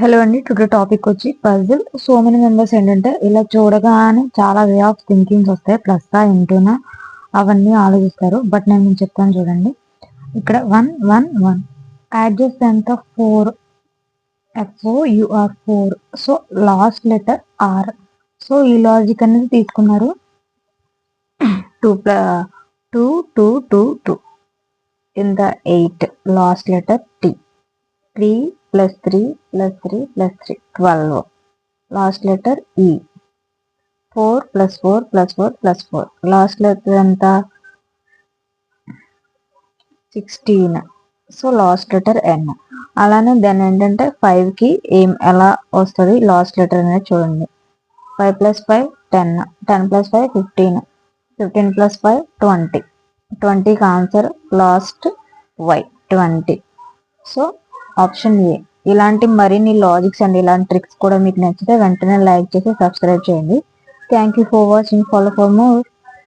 Hello అండి. Today topic వచ్చి puzzle. So many members ఏంటంటే ఇలా చూడగానే చాలా వే ఆఫ్ థింకింగ్స్ వస్తాయి. ప్లస్ ఇంటూనా అవన్నీ ఆలోచిస్తారు. బట్ నేను చెప్తాను చూడండి. ఇక్కడ 1 1 1 adjacent of 4 FOUR 4. So last letter R. So ఈ లాజిక్ అనేది తీసుకున్నారు. 2 2 2 2 2 in the 8 last letter T. 3 plus 3 plus 3 plus 3 12. Last letter E. 4 plus 4 plus 4 plus 4. Last letter anta 16. So last letter N. అలానే then ఏంటంటే 5 కి ఏం ఎలా వస్తుంది last letter అనేది చూడండి. 5 plus 5 10. 10 plus 5 15. 15 plus 5 20. 20కి answer last y 20. So option A. ఇలాంటి మరిన్ని లాజిక్స్ అండ్ ఇలాంటి ట్రిక్స్ కూడా మీకు నచ్చితే వెంటనే లైక్ చేసి సబ్స్క్రైబ్ చేయండి. Thank you for watching. Follow for more.